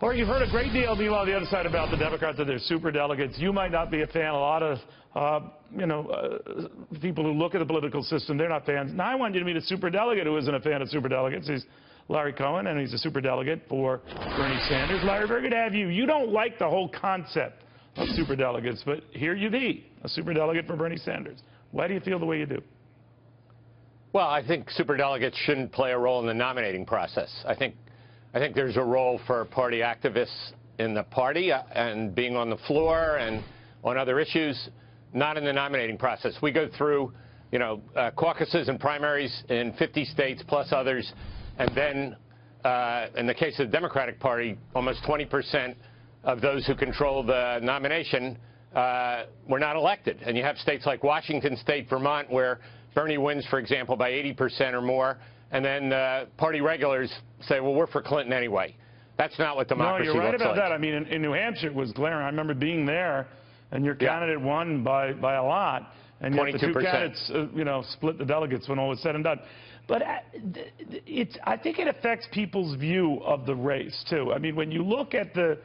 Or you've heard a great deal, meanwhile, on the other side about the Democrats that they're super delegates. You might not be a fan. A lot of, people who look at the political system, they're not fans. Now I want you to meet a super delegate who isn't a fan of super delegates. He's Larry Cohen, and he's a super delegate for Bernie Sanders. Larry, very good to have you. You don't like the whole concept of super delegates, but here you be, a super delegate for Bernie Sanders. Why do you feel the way you do? Well, I think superdelegates shouldn't play a role in the nominating process. I think there's a role for party activists in the party and being on the floor and on other issues, not in the nominating process. We go through, caucuses and primaries in 50 states plus others, and then in the case of the Democratic Party, almost 20% of those who control the nomination were not elected. And you have states like Washington State, Vermont, where Bernie wins, for example, by 80% or more, and then party regulars say, well, we're for Clinton anyway. That's not what democracy looks like. No, you're right about that. I mean, in New Hampshire, it was glaring. I remember being there, and your candidate won by a lot, and yet the two candidates, split the delegates when all was said and done. But I think it affects people's view of the race, too. I mean, when you look at the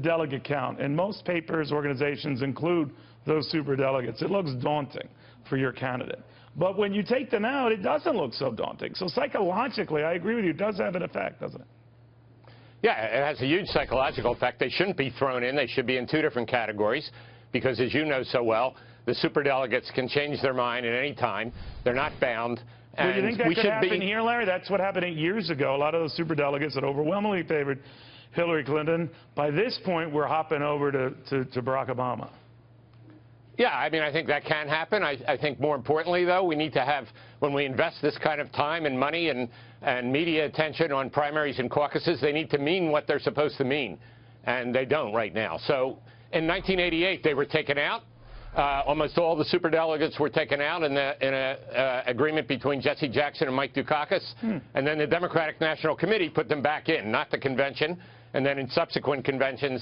delegate count, and most papers, organizations include those super delegates, it looks daunting for your candidate. But when you take them out, it doesn't look so daunting. So psychologically, I agree with you, it does have an effect, doesn't it? Yeah, it has a huge psychological effect. They shouldn't be thrown in. They should be in two different categories because, as you know so well, the superdelegates can change their mind at any time. They're not bound. Well, you think that could happen here, Larry? That's what happened 8 years ago. A lot of those superdelegates that overwhelmingly favored Hillary Clinton, by this point, we're hopping over to Barack Obama. Yeah, I mean, I think that can happen. I think more importantly, though, we need to have, when we invest this kind of time and money and media attention on primaries and caucuses, they need to mean what they're supposed to mean, and they don't right now. So in 1988, they were taken out. Almost all the superdelegates were taken out in an agreement between Jesse Jackson and Mike Dukakis, and then the Democratic National Committee put them back in, not the convention, and then in subsequent conventions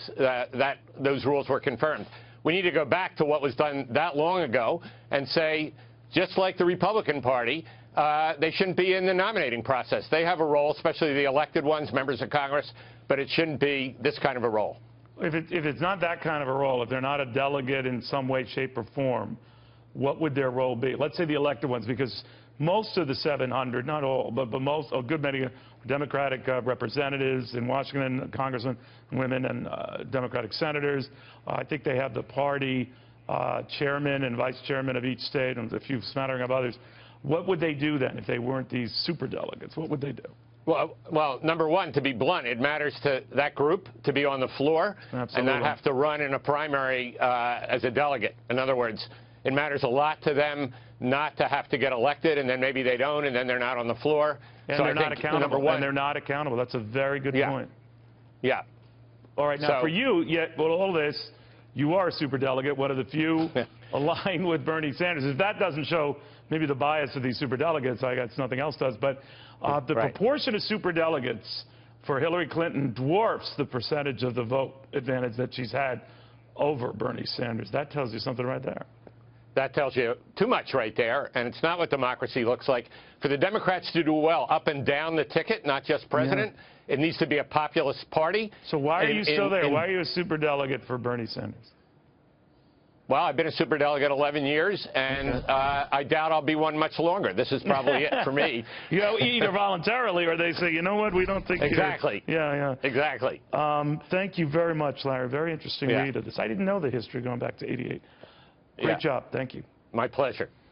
those rules were confirmed. We need to go back to what was done that long ago and say, just like the Republican Party, they shouldn't be in the nominating process. They have a role, especially the elected ones, members of Congress, but it shouldn't be this kind of a role. If it's not that kind of a role, if they're not a delegate in some way, shape, or form, what would their role be? Let's say the elected ones, because most of the 700, not all, but most, a good many Democratic representatives in Washington, congressmen, women, and Democratic senators. I think they have the party chairman and vice chairman of each state and a few smattering of others. What would they do then if they weren't these super delegates? What would they do? Well, number one, to be blunt, it matters to that group to be on the floor and not have to run in a primary as a delegate. In other words, it matters a lot to them not to have to get elected, and then maybe they don't, and then they're not on the floor. And they're not accountable. Number one, and they're not accountable. That's a very good point. Yeah. All right. Now, for you, with all this, you are a super delegate, one of the few aligned with Bernie Sanders. If that doesn't show maybe the bias of these super delegates, I guess nothing else does. But the proportion of super delegates for Hillary Clinton dwarfs the percentage of the vote advantage that she's had over Bernie Sanders. That tells you something right there. That tells you too much right there, and it's not what democracy looks like. For the Democrats to do well up and down the ticket, not just president, it needs to be a populist party. So why are you still there? Why are you a super delegate for Bernie Sanders? Well, I've been a super delegate 11 years, and I doubt I'll be one much longer. This is probably it for me. Either voluntarily or they say, you know what, we don't think Exactly. Exactly. Thank you very much, Larry. Very interesting read of this. I didn't know the history going back to '88. Great job. Thank you. My pleasure.